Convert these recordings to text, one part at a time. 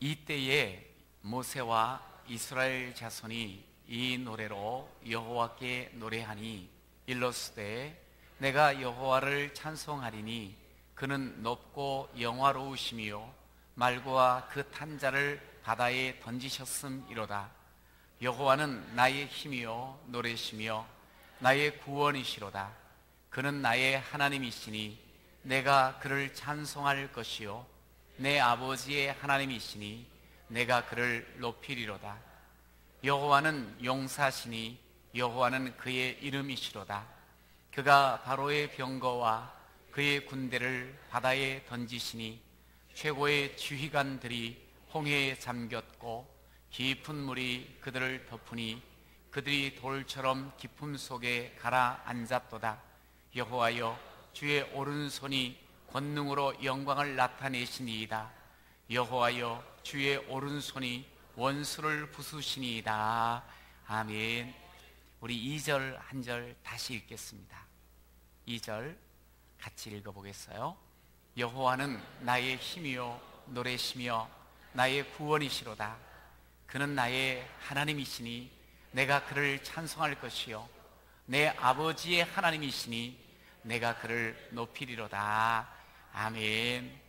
이때에 모세와 이스라엘 자손이 이 노래로 여호와께 노래하니 일러스되 내가 여호와를 찬송하리니 그는 높고 영화로우시며 말고와 그 탄자를 바다에 던지셨음이로다. 여호와는 나의 힘이요 노래시며 나의 구원이시로다. 그는 나의 하나님이시니 내가 그를 찬송할 것이요 내 아버지의 하나님이시니 내가 그를 높이리로다. 여호와는 용사시니 여호와는 그의 이름이시로다. 그가 바로의 병거와 그의 군대를 바다에 던지시니 최고의 지휘관들이 홍해에 잠겼고 깊은 물이 그들을 덮으니 그들이 돌처럼 깊음 속에 가라앉았도다. 여호와여 주의 오른손이 권능으로 영광을 나타내시니이다. 여호와여 주의 오른손이 원수를 부수시니이다. 아멘. 우리 2절 한 절 다시 읽겠습니다. 2절 같이 읽어보겠어요. 여호와는 나의 힘이요 노래시며 나의 구원이시로다. 그는 나의 하나님이시니 내가 그를 찬송할 것이요 내 아버지의 하나님이시니 내가 그를 높이리로다. 아멘.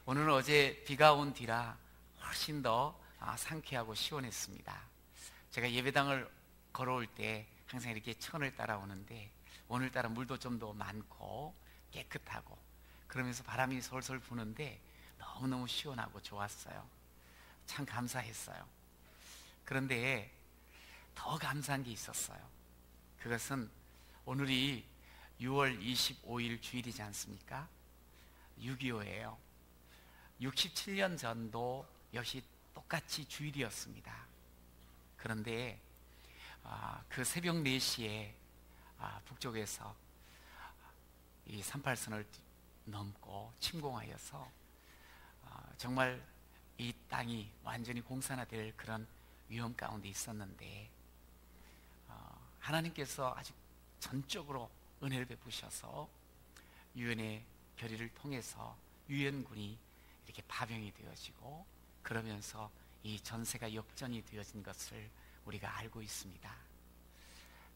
오늘은 어제 비가 온 뒤라 훨씬 더 상쾌하고 시원했습니다. 제가 예배당을 걸어올 때 항상 이렇게 천을 따라오는데 오늘따라 물도 좀 더 많고 깨끗하고 그러면서 바람이 솔솔 부는데 너무너무 시원하고 좋았어요. 참 감사했어요. 그런데 더 감사한 게 있었어요. 그것은 오늘이 6월 25일 주일이지 않습니까? 6.25예요 67년 전도 역시 똑같이 주일이었습니다. 그런데 그 새벽 4시에 북쪽에서 이 38선을 넘고 침공하여서 정말 이 땅이 완전히 공산화될 그런 위험 가운데 있었는데 하나님께서 아주 전적으로 은혜를 베푸셔서 유엔의 결의를 통해서 유엔군이 이렇게 파병이 되어지고 그러면서 이 전세가 역전이 되어진 것을 우리가 알고 있습니다.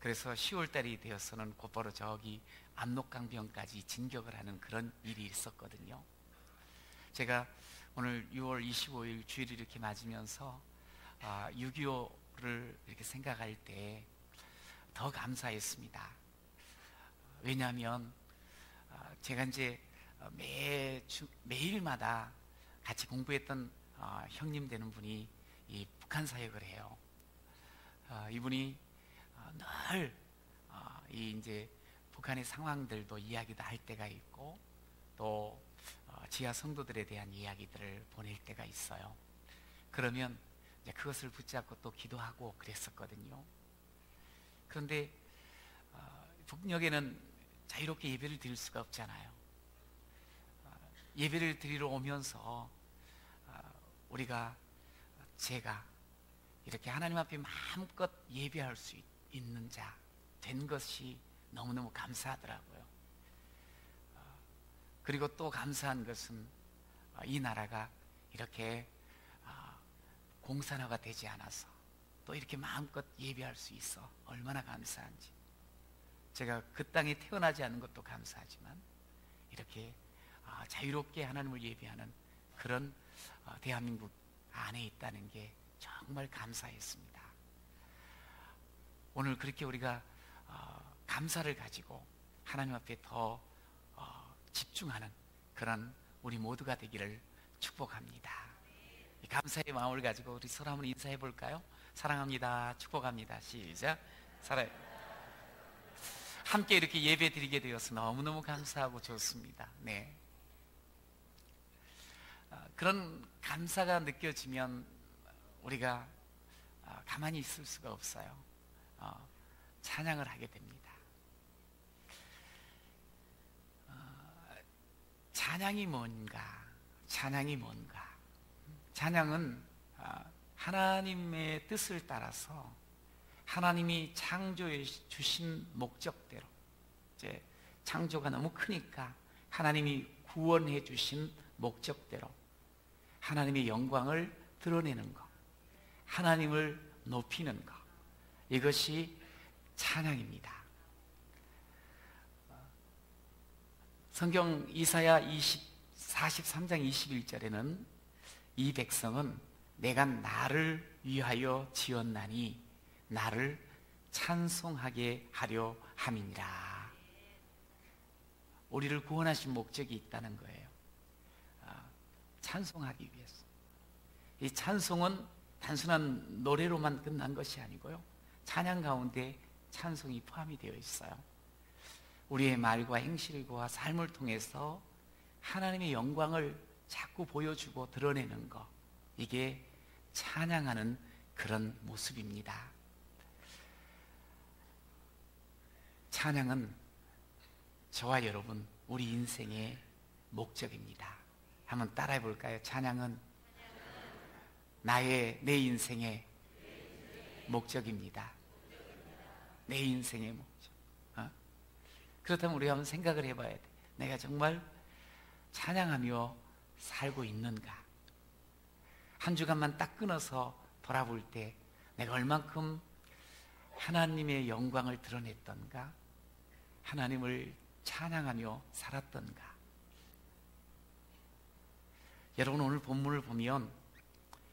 그래서 10월달이 되어서는 곧바로 저기 압록강변까지 진격을 하는 그런 일이 있었거든요. 제가 오늘 6월 25일 주일을 이렇게 맞으면서 6.25를 이렇게 생각할 때 더 감사했습니다. 왜냐하면 제가 이제 매일마다 같이 공부했던 형님 되는 분이 이 북한 사역을 해요. 이분이 늘 이 이제 북한의 상황들도 이야기도 할 때가 있고 또 지하 성도들에 대한 이야기들을 보낼 때가 있어요. 그러면 이제 그것을 붙잡고 또 기도하고 그랬었거든요. 그런데 북녘에는 자유롭게 예배를 드릴 수가 없잖아요. 예배를 드리러 오면서 제가 이렇게 하나님 앞에 마음껏 예배할 수 있는 자 된 것이 너무너무 감사하더라고요. 그리고 또 감사한 것은 이 나라가 이렇게 공산화가 되지 않아서 또 이렇게 마음껏 예배할 수 있어 얼마나 감사한지. 제가 그 땅에 태어나지 않은 것도 감사하지만 이렇게 자유롭게 하나님을 예배하는 그런 대한민국 안에 있다는 게 정말 감사했습니다. 오늘 그렇게 우리가 감사를 가지고 하나님 앞에 더 집중하는 그런 우리 모두가 되기를 축복합니다. 이 감사의 마음을 가지고 우리 서로 한번 인사해 볼까요? 사랑합니다. 축복합니다. 시작. 함께 이렇게 예배 드리게 되어서 너무너무 감사하고 좋습니다. 네. 그런 감사가 느껴지면 우리가 가만히 있을 수가 없어요. 찬양을 하게 됩니다. 찬양이 뭔가? 찬양은 하나님의 뜻을 따라서 하나님이 창조해 주신 목적대로, 이제 창조가 너무 크니까 하나님이 구원해 주신 목적대로 하나님의 영광을 드러내는 것, 하나님을 높이는 것, 이것이 찬양입니다. 성경 이사야 43장 21절에는 이 백성은 내가 나를 위하여 지었나니 나를 찬송하게 하려 함이니라. 우리를 구원하신 목적이 있다는 거예요. 찬송하기 위해서. 이 찬송은 단순한 노래로만 끝난 것이 아니고요, 찬양 가운데 찬송이 포함이 되어 있어요. 우리의 말과 행실과 삶을 통해서 하나님의 영광을 자꾸 보여주고 드러내는 것, 이게 찬양하는 그런 모습입니다. 찬양은 저와 여러분, 우리 인생의 목적입니다. 한번 따라해 볼까요? 찬양은 내 인생의 목적입니다. 내 인생의 목적. 그렇다면 우리가 한번 생각을 해봐야 돼. 내가 정말 찬양하며 살고 있는가? 한 주간만 딱 끊어서 돌아볼 때 내가 얼만큼 하나님의 영광을 드러냈던가? 하나님을 찬양하며 살았던가? 여러분, 오늘 본문을 보면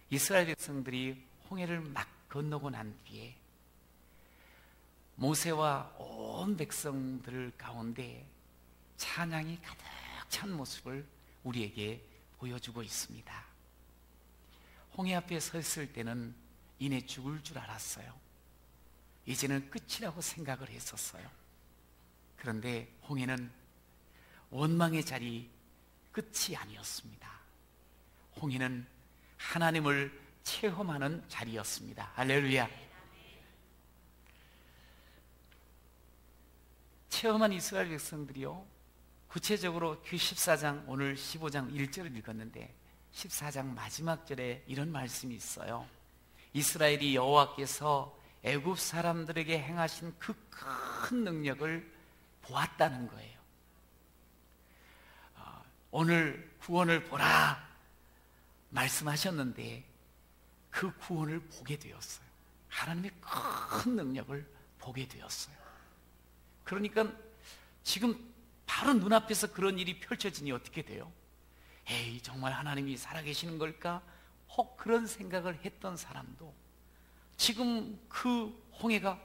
이스라엘 백성들이 홍해를 막 건너고 난 뒤에 모세와 온 백성들 가운데 찬양이 가득 찬 모습을 우리에게 보여주고 있습니다. 홍해 앞에 서 있을 때는 이내 죽을 줄 알았어요. 이제는 끝이라고 생각을 했었어요. 그런데 홍해는 원망의 자리 끝이 아니었습니다. 홍해는 하나님을 체험하는 자리였습니다. 할렐루야. 체험한 이스라엘 백성들이요, 구체적으로 그 14장, 오늘 15장 1절을 읽었는데 14장 마지막 절에 이런 말씀이 있어요. 이스라엘이 여호와께서 애굽 사람들에게 행하신 그 큰 능력을 보았다는 거예요. 오늘 구원을 보라 말씀하셨는데 그 구원을 보게 되었어요. 하나님의 큰 능력을 보게 되었어요. 그러니까 지금 바로 눈앞에서 그런 일이 펼쳐지니 어떻게 돼요? 에이, 정말 하나님이 살아계시는 걸까? 혹 그런 생각을 했던 사람도 지금 그 홍해가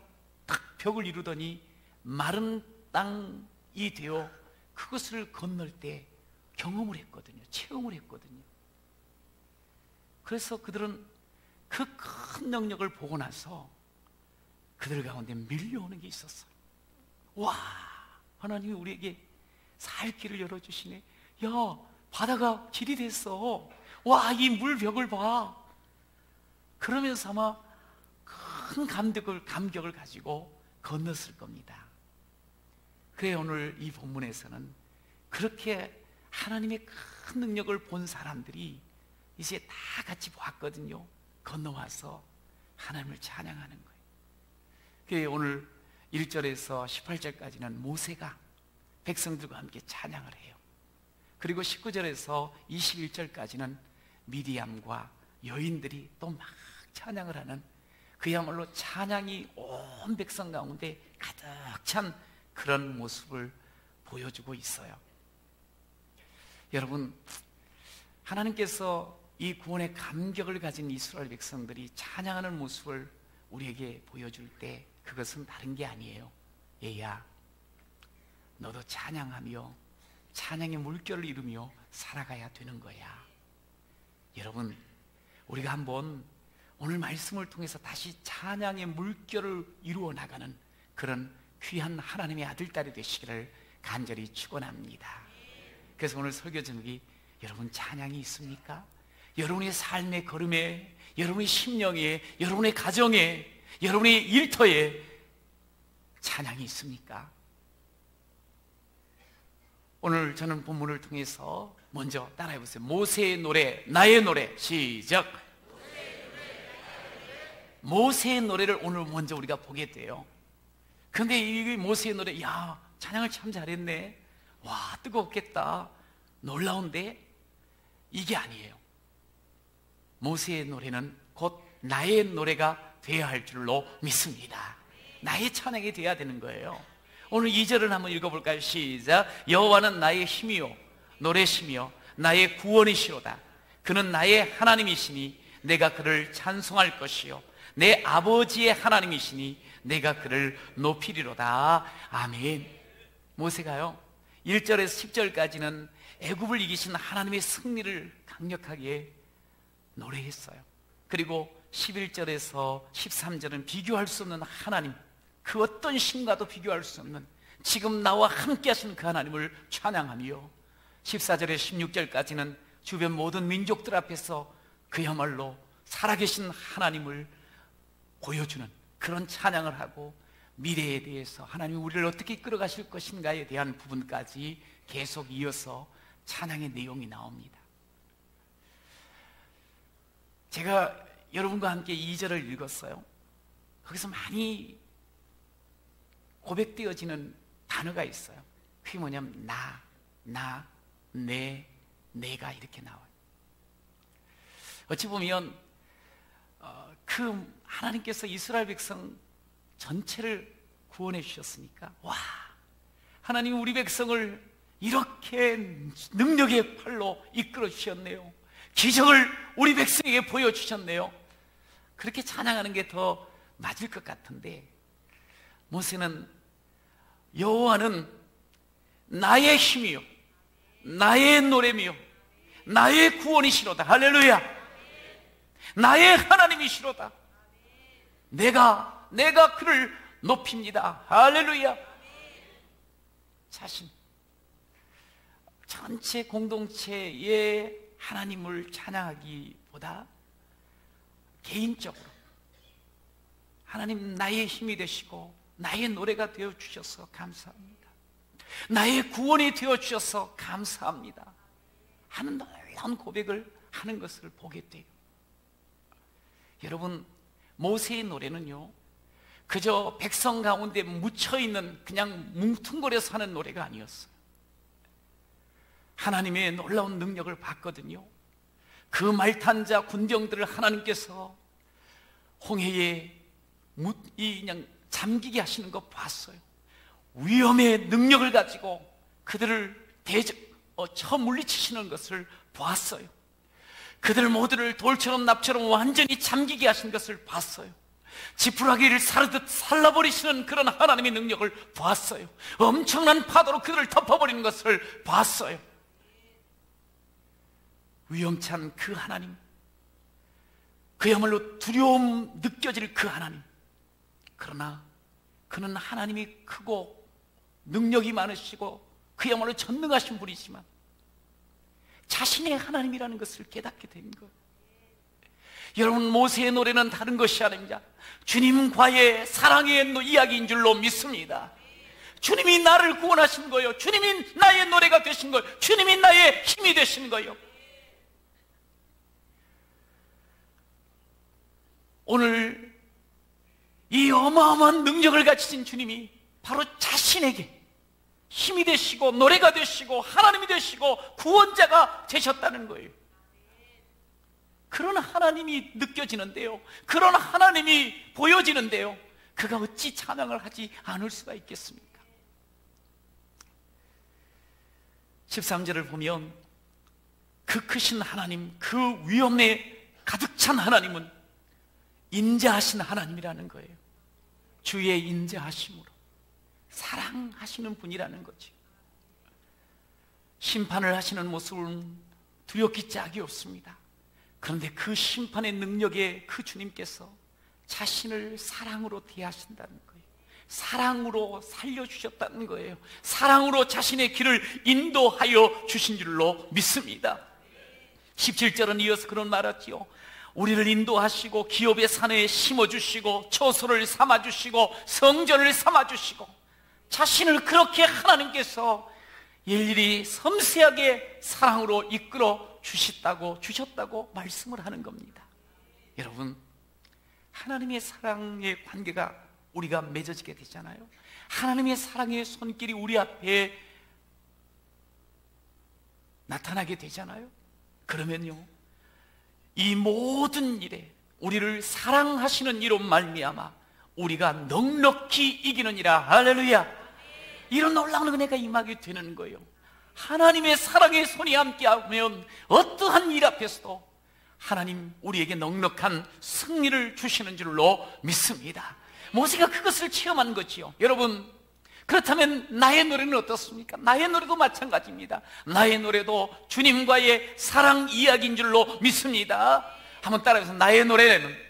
딱 벽을 이루더니 마른 땅이 되어 그것을 건널 때 경험을 했거든요. 체험을 했거든요. 그래서 그들은 그 큰 능력을 보고 나서 그들 가운데 밀려오는 게 있었어요. 와, 하나님이 우리에게 살 길을 열어주시네. 야, 바다가 길이 됐어. 와, 이 물벽을 봐. 그러면서 아마 큰 감격을 가지고 건넜을 겁니다. 그래, 오늘 이 본문에서는 그렇게 하나님의 큰 능력을 본 사람들이 이제 다 같이 보았거든요. 건너와서 하나님을 찬양하는 거예요. 그래, 오늘 1절에서 18절까지는 모세가 백성들과 함께 찬양을 해요. 그리고 19절에서 21절까지는 미디암과 여인들이 또 막 찬양을 하는, 그야말로 찬양이 온 백성 가운데 가득 찬 그런 모습을 보여주고 있어요. 여러분, 하나님께서 이 구원의 감격을 가진 이스라엘 백성들이 찬양하는 모습을 우리에게 보여줄 때 그것은 다른 게 아니에요. 얘야, 너도 찬양하며 찬양의 물결을 이루며 살아가야 되는 거야. 여러분, 우리가 한번 오늘 말씀을 통해서 다시 찬양의 물결을 이루어 나가는 그런 귀한 하나님의 아들딸이 되시기를 간절히 축원합니다. 그래서 오늘 설교 제목이 여러분 찬양이 있습니까? 여러분의 삶의 걸음에, 여러분의 심령에, 여러분의 가정에, 여러분의 일터에 찬양이 있습니까? 오늘 저는 본문을 통해서 먼저 따라해보세요. 모세의 노래, 나의 노래. 시작. 모세의 노래를 오늘 먼저 우리가 보게 돼요. 근데 이 모세의 노래, 야, 찬양을 참 잘했네. 와, 뜨겁겠다. 놀라운데 이게 아니에요. 모세의 노래는 곧 나의 노래가 되어야 할 줄로 믿습니다. 나의 찬양이 되어야 되는 거예요. 오늘 2절을 한번 읽어볼까요? 시작. 여호와는 나의 힘이요 노래시며 나의 구원이시로다. 그는 나의 하나님이시니 내가 그를 찬송할 것이요 내 아버지의 하나님이시니 내가 그를 높이리로다. 아멘. 모세가요 1절에서 10절까지는 애굽을 이기신 하나님의 승리를 강력하게 노래했어요. 그리고 11절에서 13절은 비교할 수 없는 하나님, 그 어떤 신과도 비교할 수 없는 지금 나와 함께 하신 그 하나님을 찬양하며 14절에서 16절까지는 주변 모든 민족들 앞에서 그야말로 살아계신 하나님을 보여주는 그런 찬양을 하고 미래에 대해서 하나님이 우리를 어떻게 이끌어가실 것인가에 대한 부분까지 계속 이어서 찬양의 내용이 나옵니다. 제가 여러분과 함께 2절을 읽었어요. 거기서 많이 고백되어지는 단어가 있어요. 그게 뭐냐면 나, 내가 이렇게 나와요. 어찌 보면 그 하나님께서 이스라엘 백성 전체를 구원해 주셨으니까 와, 하나님 우리 백성을 이렇게 능력의 팔로 이끌어 주셨네요. 기적을 우리 백성에게 보여주셨네요. 그렇게 찬양하는 게 더 맞을 것 같은데 모세는 여호와는 나의 힘이요 나의 노래며 나의 구원이시로다. 할렐루야. 나의 하나님이시로다. 내가 그를 높입니다. 할렐루야. 자신 전체 공동체의 하나님을 찬양하기보다 개인적으로 하나님 나의 힘이 되시고 나의 노래가 되어주셔서 감사합니다. 나의 구원이 되어주셔서 감사합니다 하는 놀라운 고백을 하는 것을 보게 돼요. 여러분, 모세의 노래는요 그저 백성 가운데 묻혀있는 그냥 뭉퉁거려서 하는 노래가 아니었어요. 하나님의 놀라운 능력을 봤거든요. 그 말탄 자 군병들을 하나님께서 홍해에 그냥 잠기게 하시는 거 봤어요. 위험의 능력을 가지고 그들을 쳐 물리치시는 것을 보았어요. 그들 모두를 돌처럼 납처럼 완전히 잠기게 하신 것을 봤어요. 지푸라기를 사르듯 살라버리시는 그런 하나님의 능력을 보았어요. 엄청난 파도로 그들을 덮어버리는 것을 봤어요. 위험찬 그 하나님, 그야말로 두려움 느껴질 그 하나님. 그러나 그는 하나님이 크고 능력이 많으시고 그야말로 전능하신 분이지만 자신의 하나님이라는 것을 깨닫게 된 것. 여러분, 모세의 노래는 다른 것이 아닙니다. 주님과의 사랑의 이야기인 줄로 믿습니다. 주님이 나를 구원하신 거예요. 주님이 나의 노래가 되신 거예요. 주님이 나의 힘이 되신 거예요. 오늘 이 어마어마한 능력을 가지신 주님이 바로 자신에게 힘이 되시고 노래가 되시고 하나님이 되시고 구원자가 되셨다는 거예요. 그런 하나님이 느껴지는데요, 그런 하나님이 보여지는데요, 그가 어찌 찬양을 하지 않을 수가 있겠습니까? 13절을 보면 그 크신 하나님, 그 위엄에 가득 찬 하나님은 인자하신 하나님이라는 거예요. 주의 인자하심으로 사랑하시는 분이라는 거죠. 심판을 하시는 모습은 두렵기 짝이 없습니다. 그런데 그 심판의 능력에 그 주님께서 자신을 사랑으로 대하신다는 거예요. 사랑으로 살려주셨다는 거예요. 사랑으로 자신의 길을 인도하여 주신 줄로 믿습니다. 17절은 이어서 그런 말하지요. 우리를 인도하시고 기업의 산에 심어주시고 처소를 삼아주시고 성전을 삼아주시고 자신을 그렇게 하나님께서 일일이 섬세하게 사랑으로 이끌어 주셨다고 말씀을 하는 겁니다. 여러분, 하나님의 사랑의 관계가 우리가 맺어지게 되잖아요. 하나님의 사랑의 손길이 우리 앞에 나타나게 되잖아요. 그러면요, 이 모든 일에 우리를 사랑하시는 이로 말미암아 우리가 넉넉히 이기느니라. 할렐루야. 이런 놀라운 은혜가 임하게 되는 거예요. 하나님의 사랑의 손이 함께하면 어떠한 일 앞에서도 하나님 우리에게 넉넉한 승리를 주시는 줄로 믿습니다. 모세가 그것을 체험한 거지요. 여러분, 그렇다면 나의 노래는 어떻습니까? 나의 노래도 마찬가지입니다. 나의 노래도 주님과의 사랑 이야기인 줄로 믿습니다. 한번 따라해서, 나의 노래는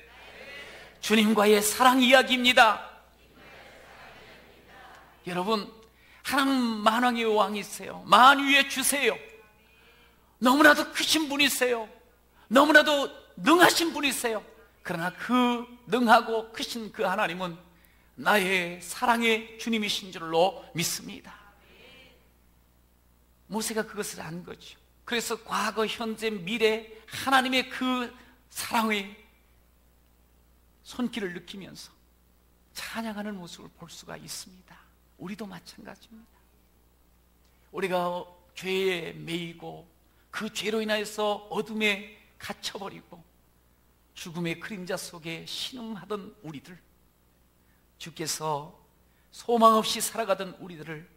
주님과의 사랑 이야기입니다. 여러분, 하나님 만왕의 왕이세요. 만유의 주세요. 너무나도 크신 분이세요. 너무나도 능하신 분이세요. 그러나 그 능하고 크신 그 하나님은 나의 사랑의 주님이신 줄로 믿습니다. 모세가 그것을 안 거죠. 그래서 과거, 현재, 미래 하나님의 그 사랑의 손길을 느끼면서 찬양하는 모습을 볼 수가 있습니다. 우리도 마찬가지입니다. 우리가 죄에 매이고 그 죄로 인하여서 어둠에 갇혀버리고 죽음의 그림자 속에 신음하던 우리들, 주께서 소망 없이 살아가던 우리들을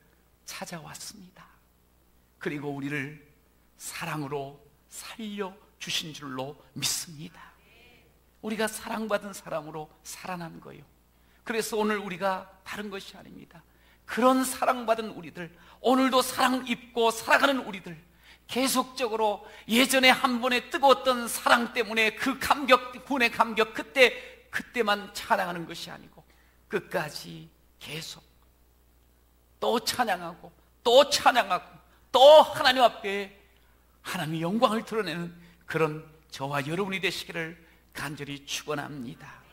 찾아왔습니다. 그리고 우리를 사랑으로 살려주신 줄로 믿습니다. 우리가 사랑받은 사람으로 살아난 거예요. 그래서 오늘 우리가 다른 것이 아닙니다. 그런 사랑받은 우리들, 오늘도 사랑 입고 살아가는 우리들, 계속적으로 예전에 한 번에 뜨거웠던 사랑 때문에 그 감격, 분의 감격, 그때만 찬양하는 것이 아니고 끝까지 계속 또 찬양하고 또 찬양하고 또 하나님 앞에 하나님의 영광을 드러내는 그런 저와 여러분이 되시기를 간절히 축원합니다.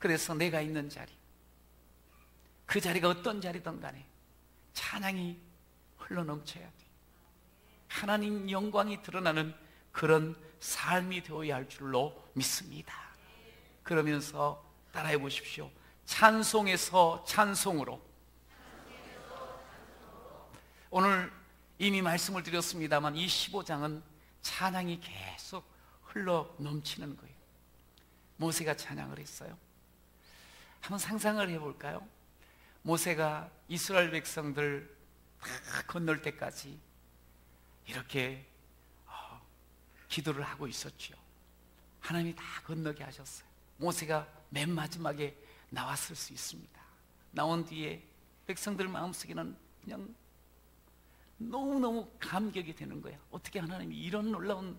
그래서 내가 있는 자리, 그 자리가 어떤 자리든 간에 찬양이 흘러넘쳐야 돼. 하나님 영광이 드러나는 그런 삶이 되어야 할 줄로 믿습니다. 그러면서 따라해 보십시오. 찬송에서 찬송으로. 오늘 이미 말씀을 드렸습니다만 이 15장은 찬양이 계속 흘러 넘치는 거예요. 모세가 찬양을 했어요. 한번 상상을 해볼까요? 모세가 이스라엘 백성들 다 건널 때까지 이렇게 기도를 하고 있었죠. 하나님이 다 건너게 하셨어요. 모세가 맨 마지막에 나왔을 수 있습니다. 나온 뒤에 백성들 마음속에는 그냥 너무너무 감격이 되는 거야. 어떻게 하나님이 이런 놀라운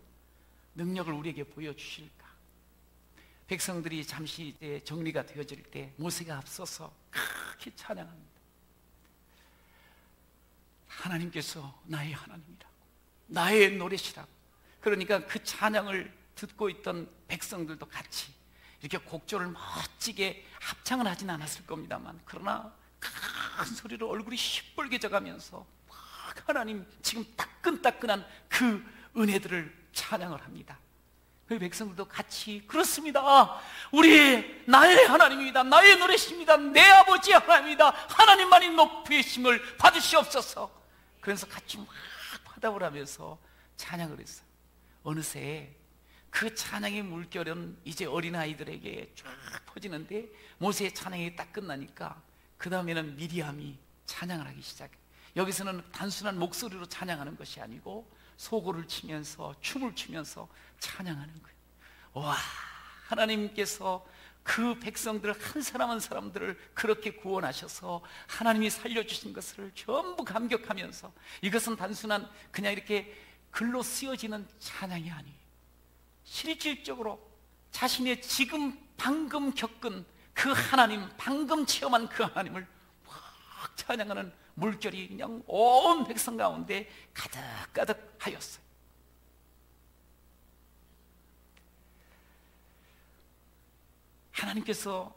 능력을 우리에게 보여주실까? 백성들이 잠시 이제 정리가 되어질 때 모세가 앞서서 크게 찬양합니다. 하나님께서 나의 하나님이라고, 나의 노래시라고. 그러니까 그 찬양을 듣고 있던 백성들도 같이 이렇게 곡조를 멋지게 합창을 하진 않았을 겁니다만, 그러나 큰 소리로 얼굴이 시뻘게 져가면서 하나님 지금 따끈따끈한 그 은혜들을 찬양을 합니다. 그 백성들도 같이, 그렇습니다, 우리 나의 하나님입니다, 나의 노래십니다, 내 아버지 하나님입니다, 하나님만이 높으심을 받으시옵소서. 그래서 같이 막 화답을 하면서 찬양을 했어요. 어느새 그 찬양의 물결은 이제 어린아이들에게 쫙 퍼지는데, 모세의 찬양이 딱 끝나니까 그 다음에는 미리암이 찬양을 하기 시작해요. 여기서는 단순한 목소리로 찬양하는 것이 아니고 소고를 치면서 춤을 추면서 찬양하는 거예요. 와, 하나님께서 그 백성들 한 사람 한 사람들을 그렇게 구원하셔서 하나님이 살려주신 것을 전부 감격하면서, 이것은 단순한 그냥 이렇게 글로 쓰여지는 찬양이 아니에요. 실질적으로 자신의 지금 방금 겪은 그 하나님, 방금 체험한 그 하나님을 확 찬양하는 물결이 그냥 온 백성 가운데 가득가득 하였어요. 하나님께서,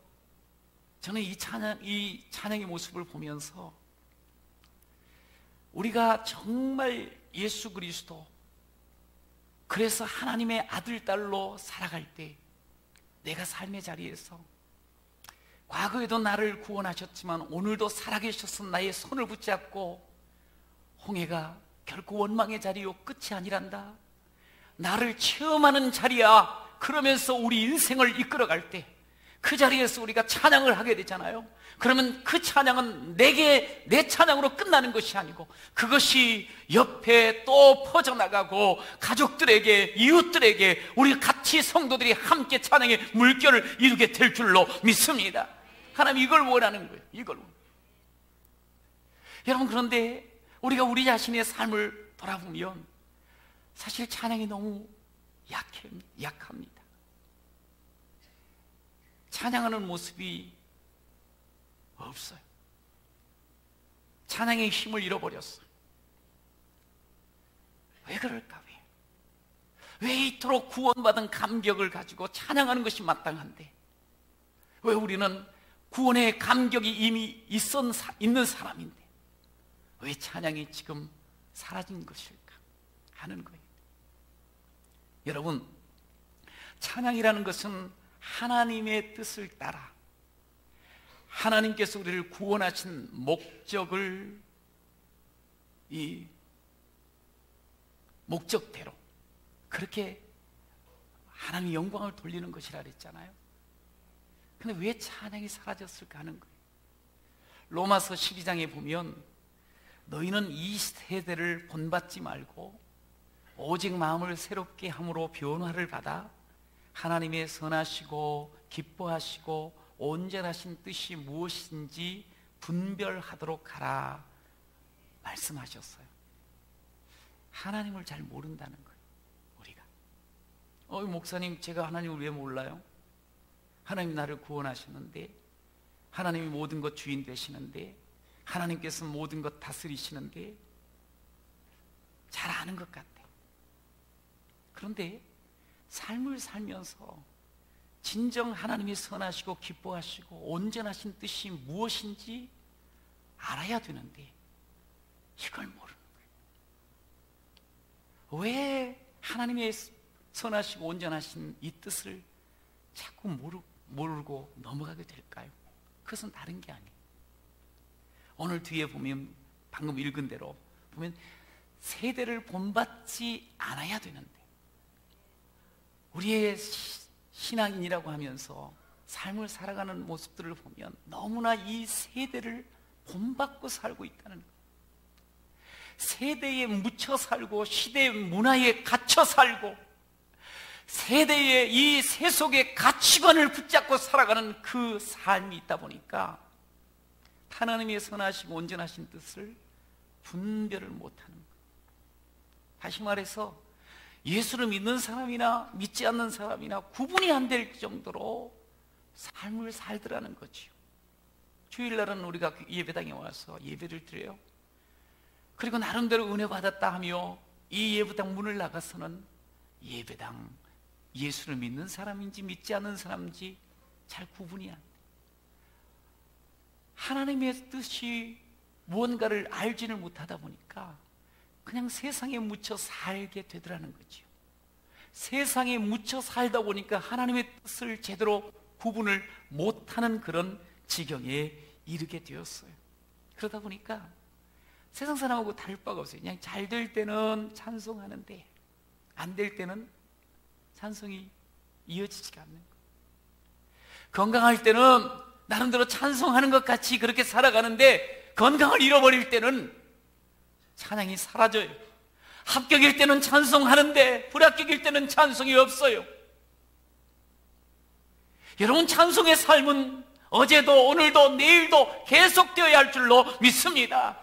저는 이 찬양의 모습을 보면서 우리가 정말 예수 그리스도, 그래서 하나님의 아들, 딸로 살아갈 때 내가 삶의 자리에서 과거에도 나를 구원하셨지만 오늘도 살아계셔서 나의 손을 붙잡고, 홍해가 결코 원망의 자리요 끝이 아니란다, 나를 체험하는 자리야. 그러면서 우리 인생을 이끌어갈 때 그 자리에서 우리가 찬양을 하게 되잖아요. 그러면 그 찬양은 내 찬양으로 끝나는 것이 아니고 그것이 옆에 또 퍼져나가고 가족들에게, 이웃들에게 우리 같이 성도들이 함께 찬양의 물결을 이루게 될 줄로 믿습니다. 하나님 이걸 원하는 거예요. 이걸. 여러분, 그런데 우리가 우리 자신의 삶을 돌아보면 사실 찬양이 너무 약합니다. 찬양하는 모습이 없어요. 찬양의 힘을 잃어버렸어요. 왜 그럴까? 왜 이토록 구원받은 감격을 가지고 찬양하는 것이 마땅한데 왜 우리는 구원의 감격이 이미 있는 사람인데 왜 찬양이 지금 사라진 것일까 하는 거예요. 여러분, 찬양이라는 것은 하나님의 뜻을 따라 하나님께서 우리를 구원하신 목적을 이 목적대로 그렇게 하나님의 영광을 돌리는 것이라 그랬잖아요. 근데 왜 찬양이 사라졌을까 하는 거예요. 로마서 12장에 보면 너희는 이 세대를 본받지 말고 오직 마음을 새롭게 함으로 변화를 받아 하나님의 선하시고 기뻐하시고 온전하신 뜻이 무엇인지 분별하도록 하라 말씀하셨어요. 하나님을 잘 모른다는 거예요. 우리가 목사님, 제가 하나님을 왜 몰라요? 하나님이 나를 구원하시는데, 하나님이 모든 것 주인 되시는데, 하나님께서 모든 것 다스리시는데 잘 아는 것 같아요. 그런데 삶을 살면서 진정 하나님이 선하시고 기뻐하시고 온전하신 뜻이 무엇인지 알아야 되는데 이걸 모르는 거예요. 왜 하나님의 선하시고 온전하신 이 뜻을 자꾸 모르고 넘어가게 될까요? 그것은 다른 게 아니에요. 오늘 뒤에 보면 방금 읽은 대로 보면 세대를 본받지 않아야 되는데 우리의 신앙인이라고 하면서 삶을 살아가는 모습들을 보면 너무나 이 세대를 본받고 살고 있다는 거예요. 세대에 묻혀 살고 시대의 문화에 갇혀 살고 세대의 이 세속의 가치관을 붙잡고 살아가는 그 삶이 있다 보니까 하나님의 선하시고 온전하신 뜻을 분별을 못하는 거예요. 다시 말해서 예수를 믿는 사람이나 믿지 않는 사람이나 구분이 안 될 정도로 삶을 살더라는 거지요. 주일날은 우리가 예배당에 와서 예배를 드려요. 그리고 나름대로 은혜 받았다 하며 이 예배당 문을 나가서는 예배당 예수를 믿는 사람인지 믿지 않는 사람인지 잘 구분이 안 돼. 하나님의 뜻이 무언가를 알지를 못하다 보니까 그냥 세상에 묻혀 살게 되더라는 거죠. 세상에 묻혀 살다 보니까 하나님의 뜻을 제대로 구분을 못하는 그런 지경에 이르게 되었어요. 그러다 보니까 세상 사람하고 다를 바가 없어요. 그냥 잘 될 때는 찬송하는데 안 될 때는 찬송이 이어지지가 않는 거예요. 건강할 때는 나름대로 찬송하는 것 같이 그렇게 살아가는데 건강을 잃어버릴 때는 찬양이 사라져요. 합격일 때는 찬송하는데 불합격일 때는 찬송이 없어요. 여러분, 찬송의 삶은 어제도 오늘도 내일도 계속되어야 할 줄로 믿습니다.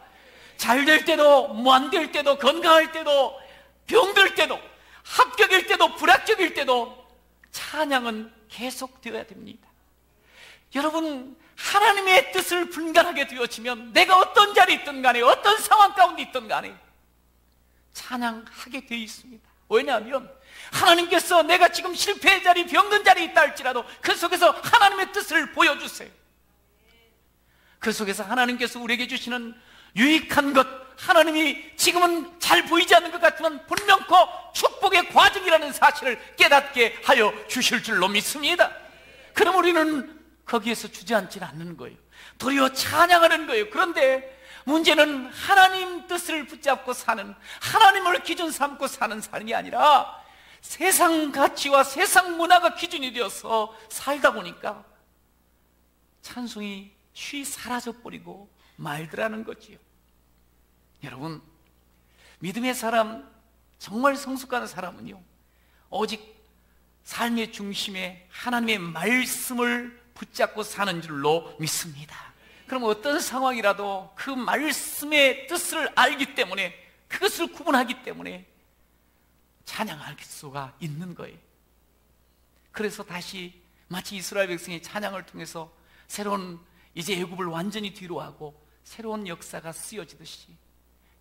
잘 될 때도 뭐 안 될 때도 건강할 때도 병들 때도 합격일 때도 불합격일 때도 찬양은 계속되어야 됩니다. 여러분, 하나님의 뜻을 분간하게 되어지면 내가 어떤 자리에 있든 간에 어떤 상황 가운데 있든 간에 찬양하게 되어 있습니다. 왜냐하면 하나님께서 내가 지금 실패의 자리, 병든 자리에 있다 할지라도 그 속에서 하나님의 뜻을 보여주세요. 그 속에서 하나님께서 우리에게 주시는 유익한 것, 하나님이 지금은 잘 보이지 않는 것 같지만 분명코 축복의 과정이라는 사실을 깨닫게 하여 주실 줄로 믿습니다. 그럼 우리는 거기에서 주저앉지 않는 거예요. 도리어 찬양하는 거예요. 그런데 문제는 하나님 뜻을 붙잡고 사는, 하나님을 기준 삼고 사는 삶이 아니라 세상 가치와 세상 문화가 기준이 되어서 살다 보니까 찬송이 쉬 사라져버리고 말더라는 거지요. 여러분, 믿음의 사람, 정말 성숙한 사람은요, 오직 삶의 중심에 하나님의 말씀을 붙잡고 사는 줄로 믿습니다. 그럼 어떤 상황이라도 그 말씀의 뜻을 알기 때문에, 그것을 구분하기 때문에 찬양할 수가 있는 거예요. 그래서 다시 마치 이스라엘 백성이 찬양을 통해서 새로운, 이제 애굽을 완전히 뒤로 하고 새로운 역사가 쓰여지듯이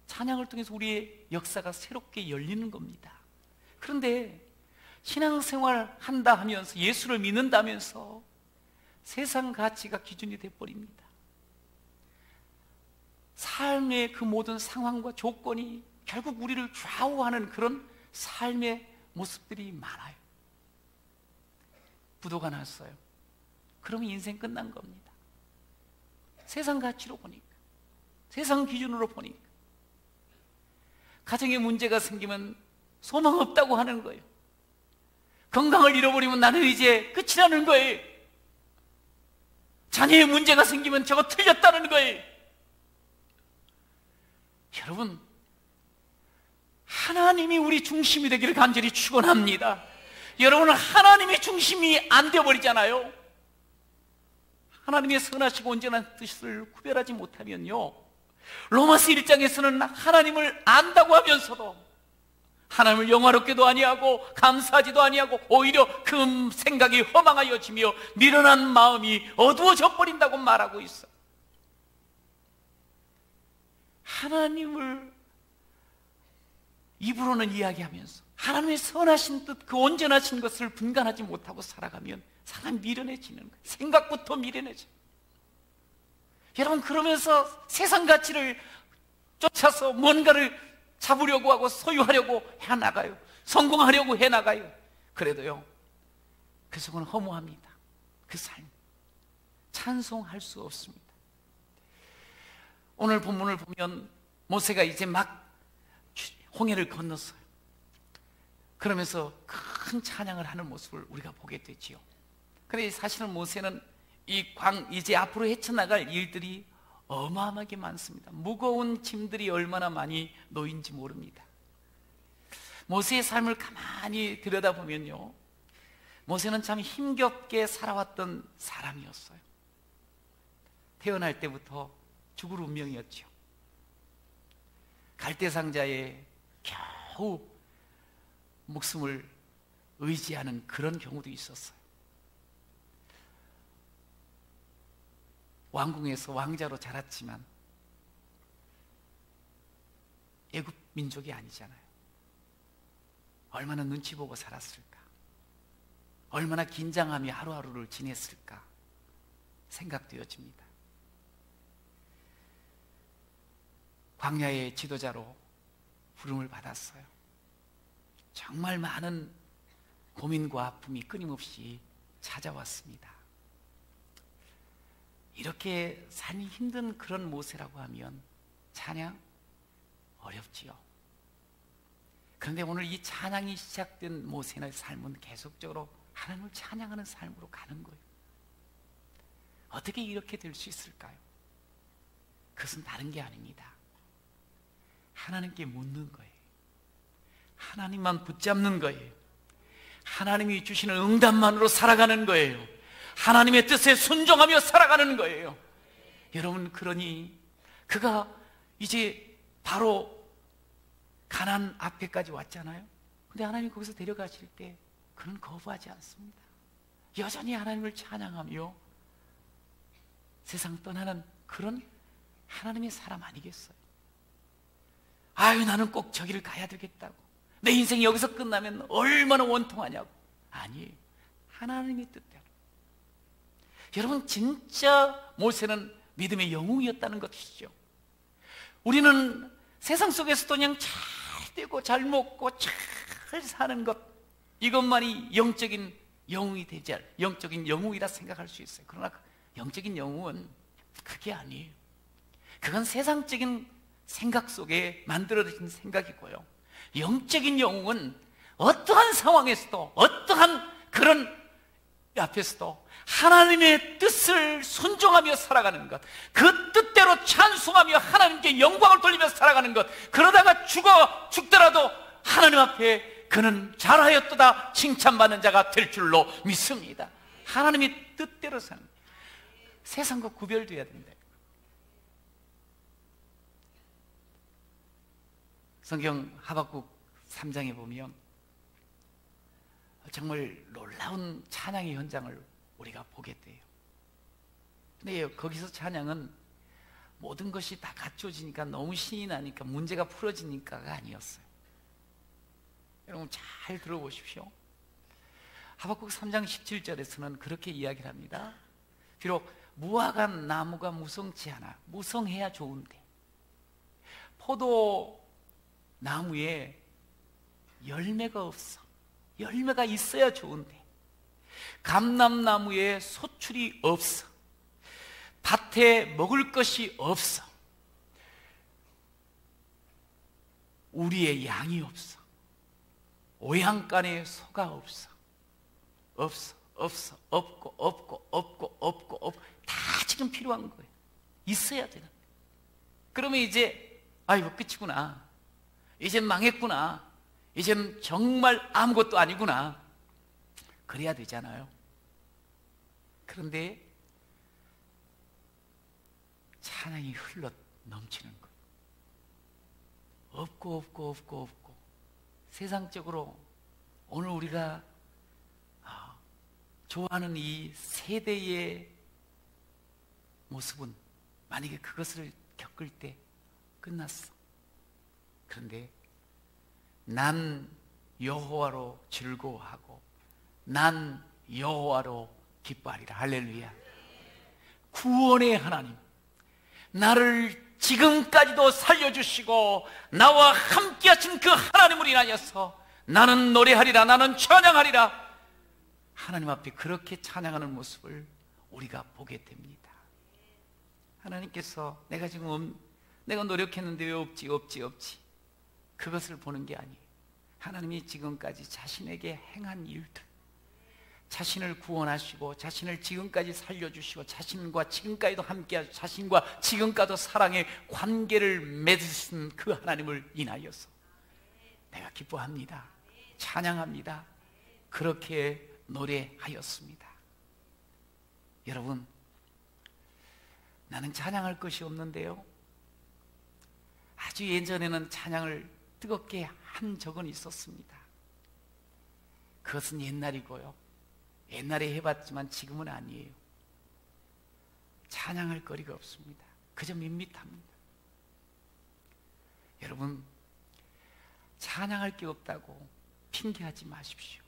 찬양을 통해서 우리의 역사가 새롭게 열리는 겁니다. 그런데 신앙생활 한다 하면서, 예수를 믿는다면서 세상 가치가 기준이 돼버립니다. 삶의 그 모든 상황과 조건이 결국 우리를 좌우하는 그런 삶의 모습들이 많아요. 부도가 났어요. 그러면 인생 끝난 겁니다. 세상 가치로 보니까, 세상 기준으로 보니까. 가정에 문제가 생기면 소망 없다고 하는 거예요. 건강을 잃어버리면 나는 이제 끝이라는 거예요. 자녀의 문제가 생기면 저거 틀렸다는 거예요. 여러분, 하나님이 우리 중심이 되기를 간절히 축원합니다. 여러분은 하나님이 중심이 안 되어버리잖아요. 하나님의 선하시고 온전한 뜻을 구별하지 못하면요, 로마서 1장에서는 하나님을 안다고 하면서도 하나님을 영화롭게도 아니하고 감사하지도 아니하고 오히려 그 생각이 허망하여지며 미련한 마음이 어두워져 버린다고 말하고 있어. 하나님을 입으로는 이야기하면서 하나님의 선하신 뜻, 그 온전하신 것을 분간하지 못하고 살아가면 사람이 미련해지는 거예요. 생각부터 미련해져. 여러분, 그러면서 세상 가치를 쫓아서 뭔가를 잡으려고 하고 소유하려고 해나가요. 성공하려고 해나가요. 그래도요, 그 속은 허무합니다. 그 삶 찬송할 수 없습니다. 오늘 본문을 보면 모세가 이제 막 홍해를 건넜어요. 그러면서 큰 찬양을 하는 모습을 우리가 보게 되지요. 그런데 사실은 모세는 이제 앞으로 헤쳐나갈 일들이 어마어마하게 많습니다. 무거운 짐들이 얼마나 많이 놓인지 모릅니다. 모세의 삶을 가만히 들여다보면요, 모세는 참 힘겹게 살아왔던 사람이었어요. 태어날 때부터 죽을 운명이었죠. 갈대상자에 겨우 목숨을 의지하는 그런 경우도 있었어요. 왕궁에서 왕자로 자랐지만 애굽 민족이 아니잖아요. 얼마나 눈치 보고 살았을까, 얼마나 긴장하며 하루하루를 지냈을까 생각되어집니다. 광야의 지도자로 부름을 받았어요. 정말 많은 고민과 아픔이 끊임없이 찾아왔습니다. 이렇게 삶이 힘든 그런 모세라고 하면 찬양 어렵지요. 그런데 오늘 이 찬양이 시작된 모세의 삶은 계속적으로 하나님을 찬양하는 삶으로 가는 거예요. 어떻게 이렇게 될 수 있을까요? 그것은 다른 게 아닙니다. 하나님께 묻는 거예요. 하나님만 붙잡는 거예요. 하나님이 주시는 응답만으로 살아가는 거예요. 하나님의 뜻에 순종하며 살아가는 거예요. 여러분, 그러니 그가 이제 바로 가나안 앞에까지 왔잖아요. 근데 하나님이 거기서 데려가실 때 그는 거부하지 않습니다. 여전히 하나님을 찬양하며 세상 떠나는 그런 하나님의 사람 아니겠어요? 아유, 나는 꼭 저기를 가야 되겠다고, 내 인생이 여기서 끝나면 얼마나 원통하냐고. 아니에요. 하나님의 뜻대로. 여러분, 진짜 모세는 믿음의 영웅이었다는 것이죠. 우리는 세상 속에서도 그냥 잘 되고 잘 먹고 잘 사는 것, 이것만이 영적인 영웅이 되지 않을, 영적인 영웅이라 생각할 수 있어요. 그러나 영적인 영웅은 그게 아니에요. 그건 세상적인 생각 속에 만들어진 생각이고요. 영적인 영웅은 어떠한 상황에서도, 어떠한 그런 앞에서도 하나님의 뜻을 순종하며 살아가는 것, 그 뜻대로 찬송하며 하나님께 영광을 돌리며 살아가는 것, 그러다가 죽더라도 하나님 앞에 그는 잘하였도다 칭찬받는 자가 될 줄로 믿습니다. 하나님의 뜻대로 사는, 세상과 구별돼야 된다. 성경 하박국 3장에 보면 정말 놀라운 찬양의 현장을 우리가 보게 돼요. 근데 거기서 찬양은 모든 것이 다 갖춰지니까, 너무 신이 나니까, 문제가 풀어지니까가 아니었어요. 여러분 잘 들어보십시오. 하박국 3장 17절에서는 그렇게 이야기를 합니다. 비록 무화과 나무가 무성치 않아, 무성해야 좋은데, 포도 나무에 열매가 없어, 열매가 있어야 좋은데, 감람나무에 소출이 없어, 밭에 먹을 것이 없어, 우리의 양이 없어, 오양간에 소가 없어, 없고 다 지금 필요한 거예요. 있어야 되는. 그러면 이제 아이고 끝이구나, 이젠 망했구나, 이젠 정말 아무것도 아니구나, 그래야 되잖아요. 그런데 찬양이 흘러 넘치는 거예요. 없고 세상적으로 오늘 우리가 좋아하는 이 세대의 모습은 만약에 그것을 겪을 때 끝났어. 그런데 난 여호와로 즐거워하고 난 여호와로 기뻐하리라. 할렐루야. 구원의 하나님, 나를 지금까지도 살려주시고 나와 함께 하신 그 하나님을 인하여서 나는 노래하리라, 나는 찬양하리라. 하나님 앞에 그렇게 찬양하는 모습을 우리가 보게 됩니다. 하나님께서 내가 지금 내가 노력했는데 왜 없지 그것을 보는 게 아니에요. 하나님이 지금까지 자신에게 행한 일들, 자신을 구원하시고 자신을 지금까지 살려주시고 자신과 지금까지도 함께하시고 자신과 지금까지도 사랑의 관계를 맺으신 그 하나님을 인하여서 내가 기뻐합니다, 찬양합니다, 그렇게 노래하였습니다. 여러분, 나는 찬양할 것이 없는데요, 아주 예전에는 찬양을 뜨겁게 한 적은 있었습니다. 그것은 옛날이고요, 옛날에 해봤지만 지금은 아니에요. 찬양할 거리가 없습니다. 그저 밋밋합니다. 여러분, 찬양할 게 없다고 핑계하지 마십시오.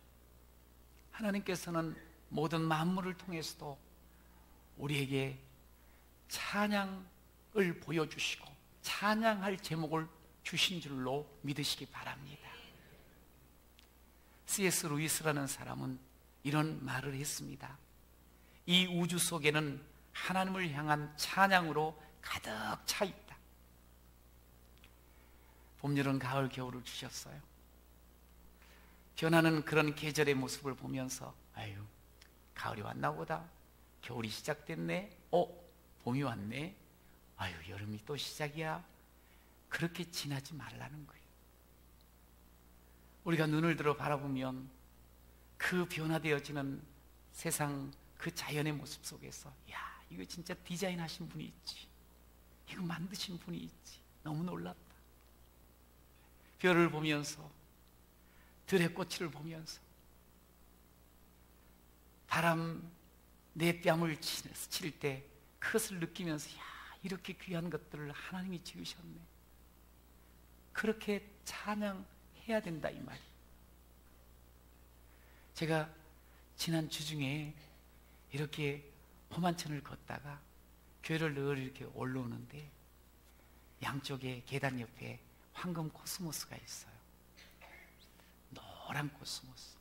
하나님께서는 모든 만물을 통해서도 우리에게 찬양을 보여주시고 찬양할 제목을 주신 줄로 믿으시기 바랍니다. C.S. 루이스라는 사람은 이런 말을 했습니다. 이 우주 속에는 하나님을 향한 찬양으로 가득 차 있다. 봄, 여름, 가을, 겨울을 주셨어요. 변하는 그런 계절의 모습을 보면서 아유, 가을이 왔나 보다, 겨울이 시작됐네, 봄이 왔네, 아유, 여름이 또 시작이야. 그렇게 지나지 말라는 거예요. 우리가 눈을 들어 바라보면 그 변화되어지는 세상, 그 자연의 모습 속에서 야, 이거 진짜 디자인하신 분이 있지, 이거 만드신 분이 있지, 너무 놀랍다. 별을 보면서, 들의 꽃을 보면서, 바람 내 뺨을 칠 때 그것을 느끼면서 야, 이렇게 귀한 것들을 하나님이 지으셨네, 그렇게 찬양해야 된다, 이 말이. 제가 지난 주중에 이렇게 험한천을 걷다가 교회를 늘 이렇게 올라오는데 양쪽에 계단 옆에 황금 코스모스가 있어요. 노란 코스모스.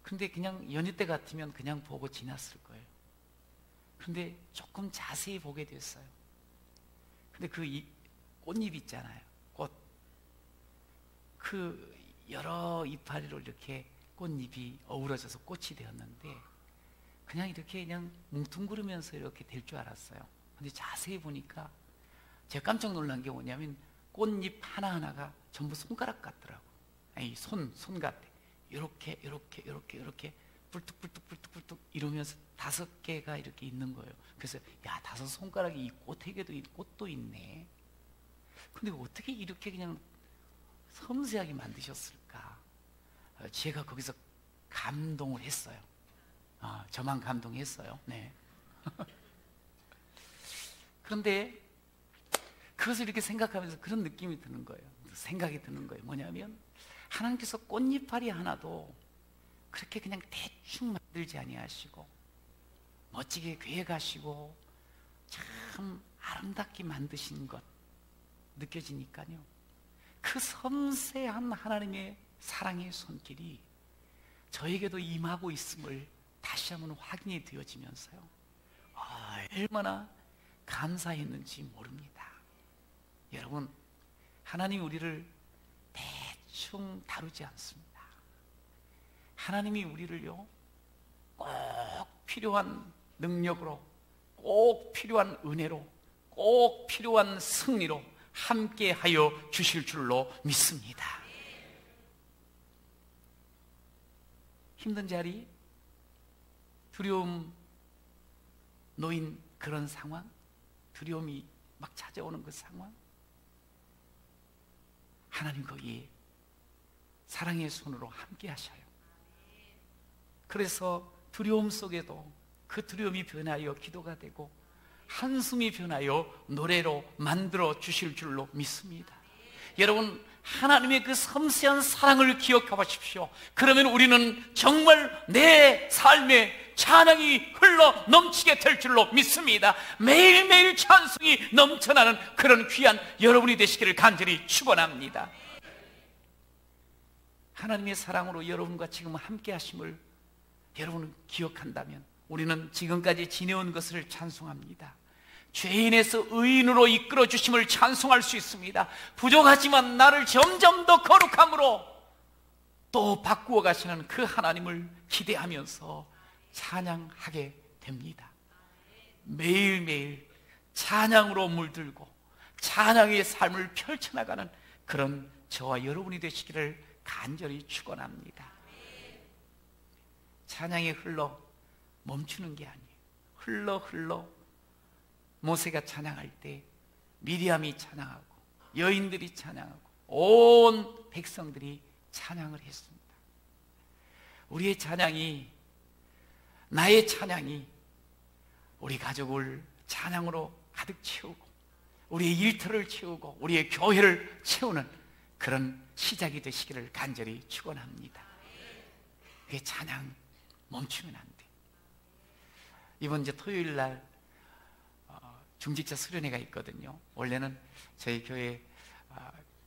근데 그냥 연휴 때 같으면 그냥 보고 지났을 거예요. 그런데 조금 자세히 보게 됐어요. 근데 그 꽃잎 있잖아요, 꽃. 그 여러 이파리로 이렇게 꽃잎이 어우러져서 꽃이 되었는데 그냥 이렇게 그냥 뭉뚱그리면서 이렇게 될 줄 알았어요. 근데 자세히 보니까 제가 깜짝 놀란 게 뭐냐면 꽃잎 하나하나가 전부 손가락 같더라고. 아니 손 같아. 이렇게 뿔뚝 이러면서 5개가 이렇게 있는 거예요. 그래서 야, 5손가락이 이 꽃에게도 꽃도 있네. 근데 어떻게 이렇게 그냥 섬세하게 만드셨을까? 제가 거기서 감동을 했어요. 저만 감동했어요. 네. 그런데 그것을 이렇게 생각하면서 그런 느낌이 드는 거예요. 생각이 드는 거예요. 뭐냐면 하나님께서 꽃잎파리 하나도 그렇게 그냥 대충 만들지 아니하시고 멋지게 계획하시고 참 아름답게 만드신 것 느껴지니까요. 그 섬세한 하나님의 사랑의 손길이 저에게도 임하고 있음을 다시 한번 확인이 되어지면서요. 얼마나 감사했는지 모릅니다. 여러분, 하나님이 우리를 대충 다루지 않습니다. 하나님이 우리를요, 꼭 필요한 능력으로, 꼭 필요한 은혜로, 꼭 필요한 승리로 함께 하여 주실 줄로 믿습니다. 힘든 자리, 두려움 놓인 그런 상황, 두려움이 막 찾아오는 그 상황, 하나님 거기에 사랑의 손으로 함께 하셔요. 그래서 두려움 속에도 그 두려움이 변하여 기도가 되고 한숨이 변하여 노래로 만들어 주실 줄로 믿습니다. 여러분, 하나님의 그 섬세한 사랑을 기억하십시오. 그러면 우리는 정말 내 삶에 찬양이 흘러 넘치게 될 줄로 믿습니다. 매일매일 찬송이 넘쳐나는 그런 귀한 여러분이 되시기를 간절히 축원합니다. 하나님의 사랑으로 여러분과 지금 함께 하심을 여러분은 기억한다면 우리는 지금까지 지내온 것을 찬송합니다. 죄인에서 의인으로 이끌어 주심을 찬송할 수 있습니다. 부족하지만 나를 점점 더 거룩함으로 또 바꾸어 가시는 그 하나님을 기대하면서 찬양하게 됩니다. 매일매일 찬양으로 물들고 찬양의 삶을 펼쳐나가는 그런 저와 여러분이 되시기를 간절히 축원합니다. 찬양이 흘러 멈추는 게 아니에요. 흘러 모세가 찬양할 때 미리암이 찬양하고 여인들이 찬양하고 온 백성들이 찬양을 했습니다. 우리의 찬양이, 나의 찬양이 우리 가족을 찬양으로 가득 채우고 우리의 일터를 채우고 우리의 교회를 채우는 그런 시작이 되시기를 간절히 축원합니다. 그 찬양 멈추면 안 돼. 이번 이제 토요일 날 중직자 수련회가 있거든요. 원래는 저희 교회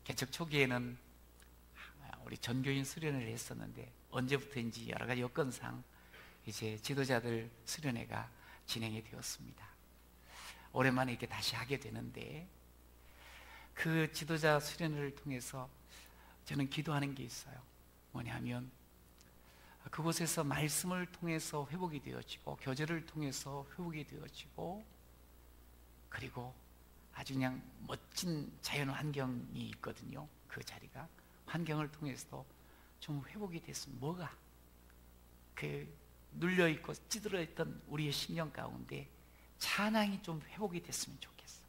개척 초기에는 우리 전교인 수련회를 했었는데 언제부터인지 여러 가지 여건상 이제 지도자들 수련회가 진행이 되었습니다. 오랜만에 이렇게 다시 하게 되는데 그 지도자 수련회를 통해서 저는 기도하는 게 있어요. 뭐냐면 그곳에서 말씀을 통해서 회복이 되어지고 교제를 통해서 회복이 되어지고 그리고 아주 그냥 멋진 자연 환경이 있거든요. 그 자리가 환경을 통해서도 좀 회복이 됐으면 뭐가 그 눌려있고 찌들어있던 우리의 심령 가운데 찬양이 좀 회복이 됐으면 좋겠어.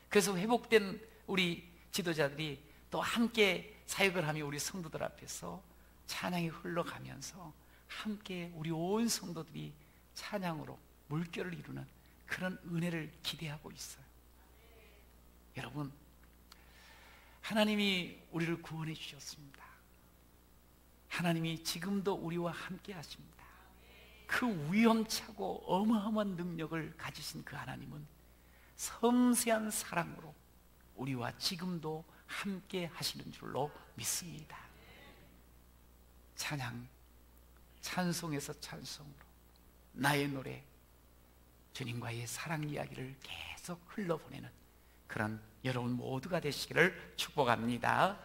그래서 회복된 우리 지도자들이 또 함께 사역을 하며 우리 성도들 앞에서 찬양이 흘러가면서 함께 우리 온 성도들이 찬양으로 물결을 이루는 그런 은혜를 기대하고 있어요. 여러분, 하나님이 우리를 구원해 주셨습니다. 하나님이 지금도 우리와 함께 하십니다. 그 위험차고 어마어마한 능력을 가지신 그 하나님은 섬세한 사랑으로 우리와 지금도 함께 하시는 줄로 믿습니다. 찬양, 찬송에서 찬송으로 나의 노래, 주님과의 사랑 이야기를 계속 흘러보내는 그런 여러분 모두가 되시기를 축복합니다.